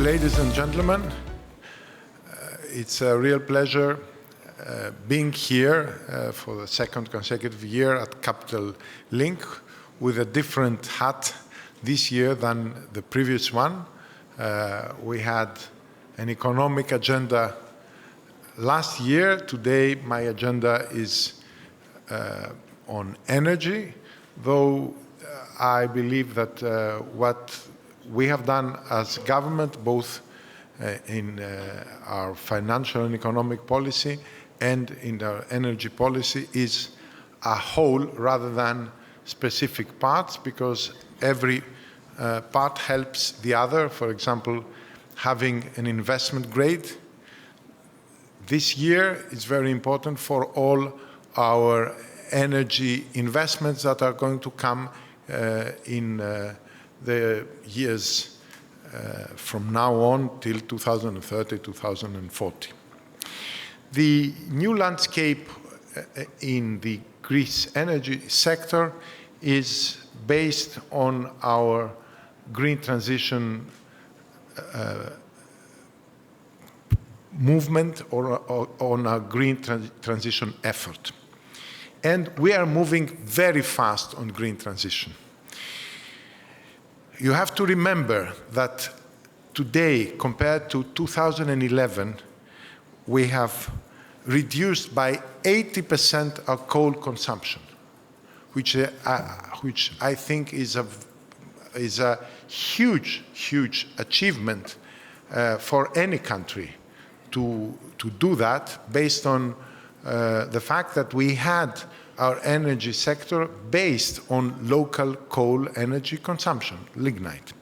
Ladies and gentlemen, it's a real pleasure being here for the second consecutive year at Capital Link with a different hat this year than the previous one. We had an economic agenda last year. Today, my agenda is on energy, though I believe that what we have done as government, both in our financial and economic policy and in our energy policy, is a whole rather than specific parts, because every part helps the other. For example, having an investment grade this year is very important for all our energy investments that are going to come in the years from now on till 2030, 2040. The new landscape in the Greece energy sector is based on our green transition movement or on our green transition effort. And we are moving very fast on green transition. You have to remember that today, compared to 2011, we have reduced by 80% our coal consumption, which I think is a huge, huge achievement for any country to do that, based on the fact that we had our energy sector based on local coal energy consumption, lignite.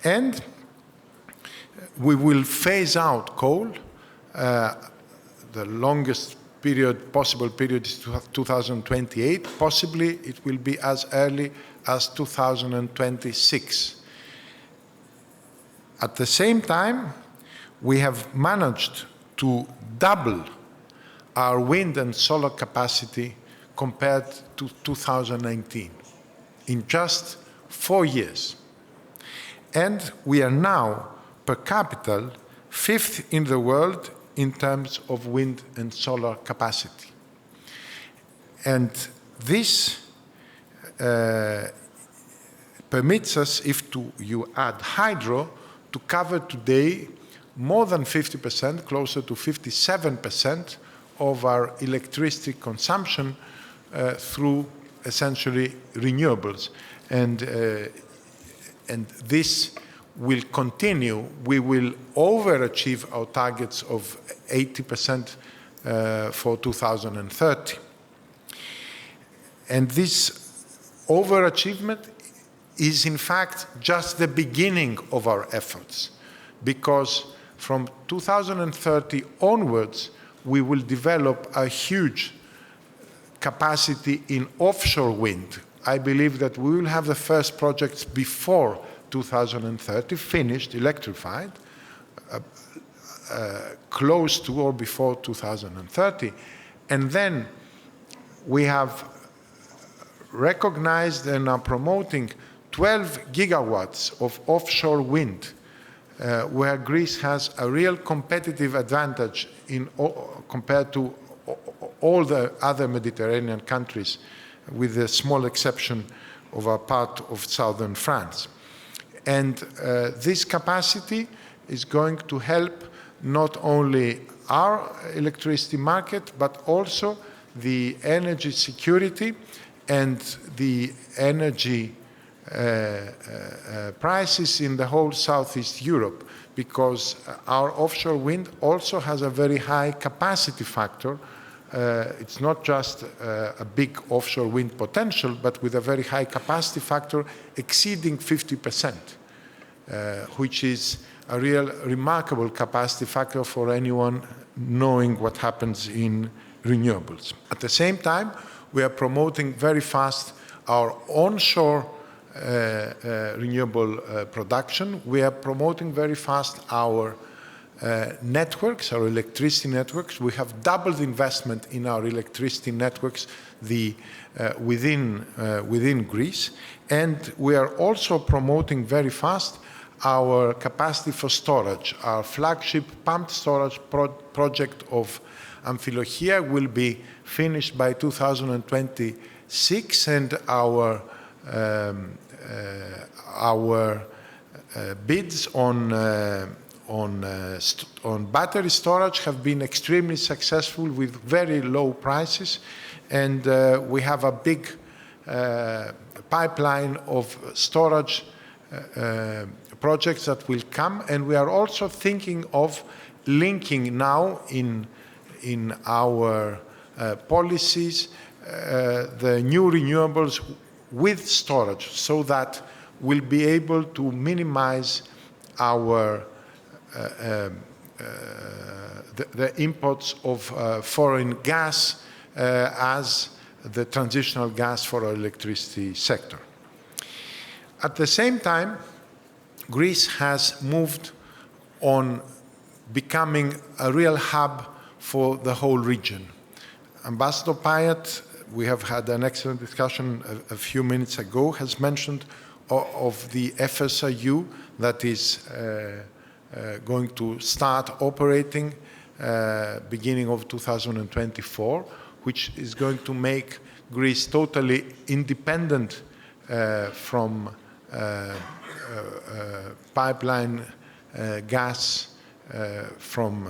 And we will phase out coal. The longest possible period is 2028. Possibly it will be as early as 2026. At the same time, we have managed to double our wind and solar capacity compared to 2019 in just 4 years. And we are now, per capita, 5th in the world in terms of wind and solar capacity. And this permits us, if you add hydro, to cover today more than 50%, closer to 57%, of our electricity consumption through essentially renewables. And this will continue. We will overachieve our targets of 80% for 2030. And this overachievement is in fact just the beginning of our efforts, because from 2030 onwards, we will develop a huge capacity in offshore wind. I believe that we will have the first projects before 2030, finished, electrified, close to or before 2030. And then we have recognized and are promoting 12 gigawatts of offshore wind, where Greece has a real competitive advantage compared to all the other Mediterranean countries, with the small exception of a part of southern France. And this capacity is going to help not only our electricity market, but also the energy security and the energy prices in the whole Southeast Europe, because our offshore wind also has a very high capacity factor. It's not just a big offshore wind potential, but with a very high capacity factor exceeding 50%, which is a real remarkable capacity factor for anyone knowing what happens in renewables. At the same time, we are promoting very fast our onshore renewable production. We are promoting very fast our networks, our electricity networks. We have doubled investment in our electricity networks within Greece. And we are also promoting very fast our capacity for storage. Our flagship pumped storage project of Amfilohia will be finished by 2026, and our bids on battery storage have been extremely successful with very low prices, and we have a big pipeline of storage projects that will come, and we are also thinking of linking now in our policies the new renewables with storage, so that we'll be able to minimize our the imports of foreign gas as the transitional gas for our electricity sector. At the same time, Greece has moved on becoming a real hub for the whole region. Ambassador Payet, we have had an excellent discussion a few minutes ago, has mentioned of the FSRU that is going to start operating beginning of 2024, which is going to make Greece totally independent from pipeline gas from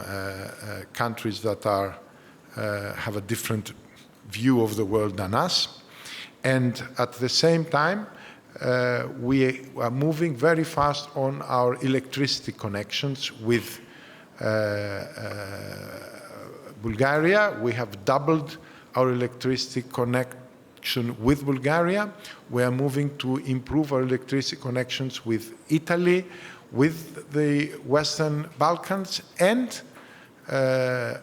countries that have a different view of the world than us. And at the same time, we are moving very fast on our electricity connections with Bulgaria. We have doubled our electricity connection with Bulgaria. We are moving to improve our electricity connections with Italy, with the Western Balkans, and the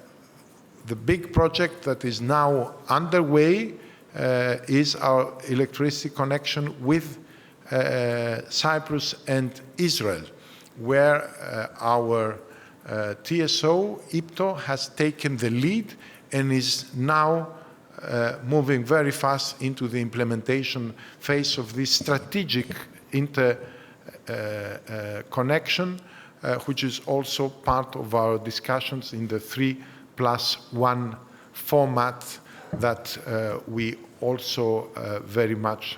big project that is now underway is our electricity connection with Cyprus and Israel, where our TSO, IPTO, has taken the lead and is now moving very fast into the implementation phase of this strategic interconnection, which is also part of our discussions in the 3+1 format that we also very much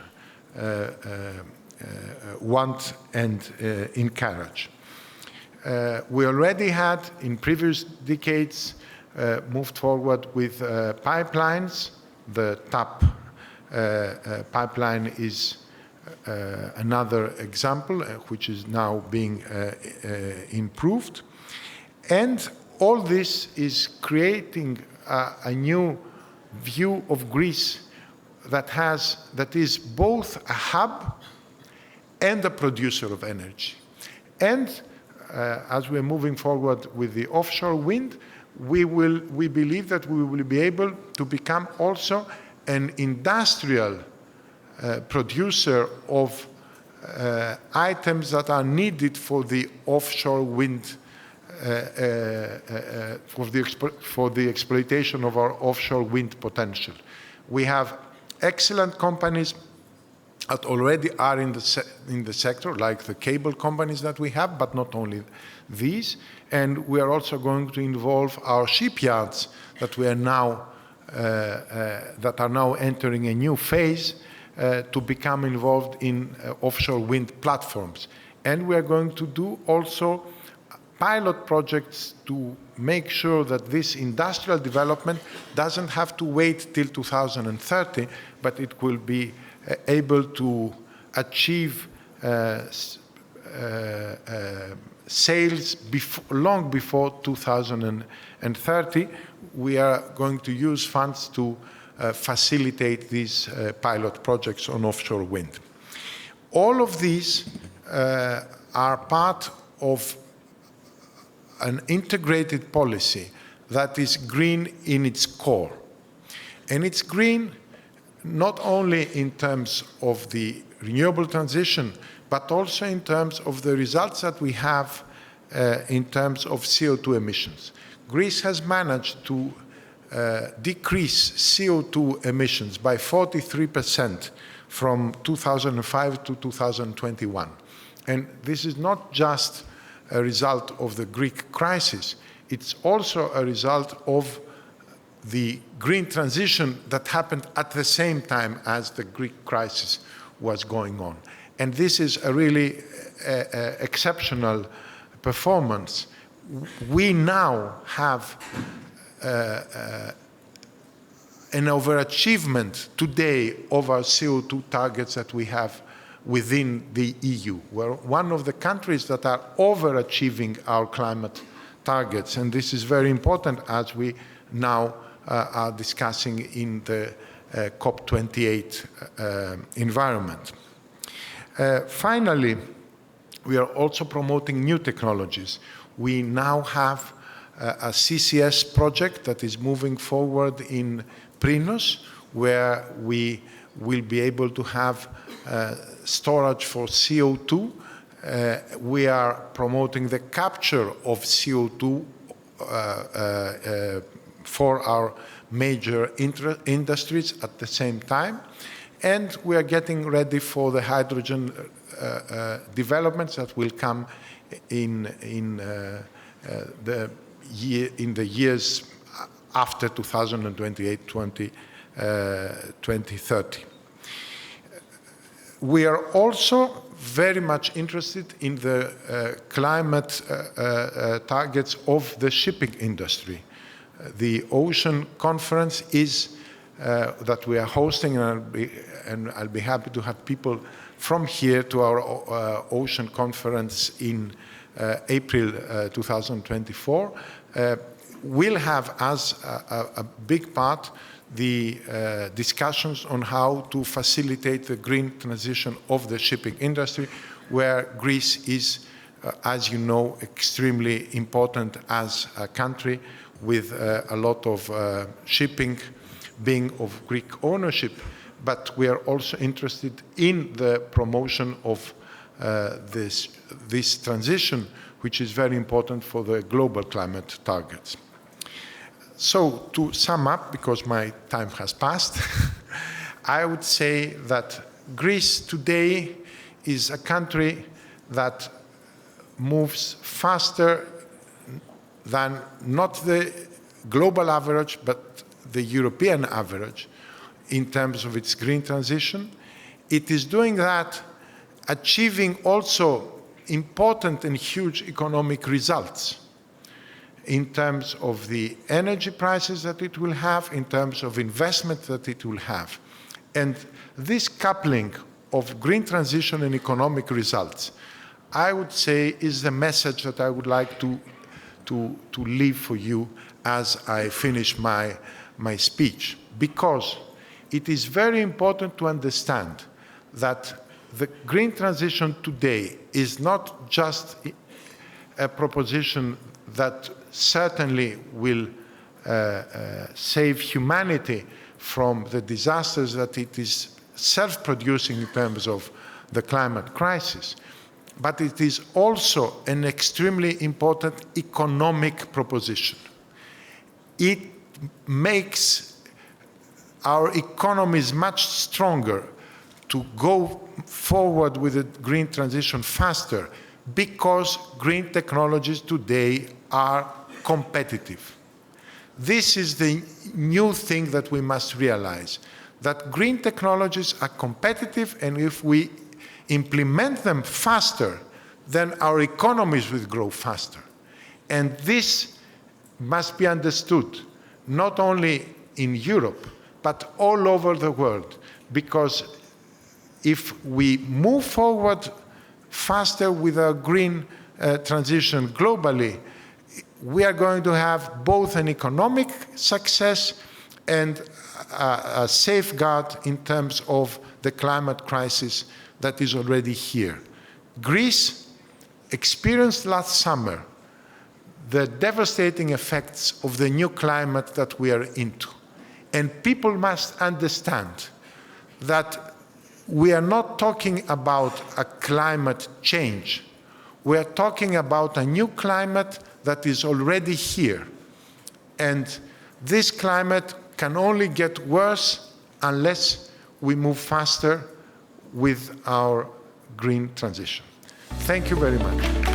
want and encourage. We already had, in previous decades, moved forward with pipelines. The TAP pipeline is another example, which is now being improved. And all this is creating a new view of Greece that is both a hub and a producer of energy. And as we're moving forward with the offshore wind, we believe that we will be able to become also an industrial producer of items that are needed for the offshore wind, for the exploitation of our offshore wind potential. We have excellent companies that already are in the sector, like the cable companies that we have, but not only these. And we are also going to involve our shipyards that we are now that are now entering a new phase to become involved in offshore wind platforms. And we are going to do also pilot projects to make sure that this industrial development doesn't have to wait till 2030, but it will be able to achieve sales long before 2030. We are going to use funds to facilitate these pilot projects on offshore wind. All of these are part of an integrated policy that is green in its core. And it's green not only in terms of the renewable transition, but also in terms of the results that we have in terms of CO2 emissions. Greece has managed to decrease CO2 emissions by 43% from 2005 to 2021. And this is not just a result of the Greek crisis, it's also a result of the green transition that happened at the same time as the Greek crisis was going on. And this is a really exceptional performance. We now have an overachievement today of our CO2 targets that we have within the EU. We're one of the countries that are overachieving our climate targets, and this is very important as we now are discussing in the COP28 environment. Finally, we are also promoting new technologies. We now have a CCS project that is moving forward in Prinos, where we will be able to have storage for CO2. We are promoting the capture of CO2 for our major industries at the same time. And we are getting ready for the hydrogen developments that will come in the years after 2028, 2030. We are also very much interested in the climate targets of the shipping industry. The Ocean Conference is that we are hosting, and I'll be happy to have people from here to our Ocean Conference in April 2024, will have as a big part the discussions on how to facilitate the green transition of the shipping industry, where Greece is, as you know, extremely important as a country, with a lot of shipping being of Greek ownership. But we are also interested in the promotion of this transition, which is very important for the global climate targets. So to sum up, because my time has passed, I would say that Greece today is a country that moves faster than not the global average, but the European average in terms of its green transition. It is doing that, achieving also important and huge economic results in terms of the energy prices that it will have, in terms of investment that it will have. And this coupling of green transition and economic results, I would say, is the message that I would like to leave for you as I finish my speech. Because it is very important to understand that the green transition today is not just a proposition that certainly will save humanity from the disasters that it is self-producing in terms of the climate crisis, but it is also an extremely important economic proposition. It makes our economies much stronger to go forward with the green transition faster, because green technologies today are competitive. This is the new thing that we must realize, that green technologies are competitive, and if we implement them faster, then our economies will grow faster. And this must be understood, not only in Europe, but all over the world, because if we move forward faster with our green transition globally, we are going to have both an economic success and a safeguard in terms of the climate crisis that is already here. Greece experienced last summer the devastating effects of the new climate that we are into. And people must understand that we are not talking about a climate change. We are talking about a new climate that is already here. And this climate can only get worse unless we move faster with our green transition. Thank you very much.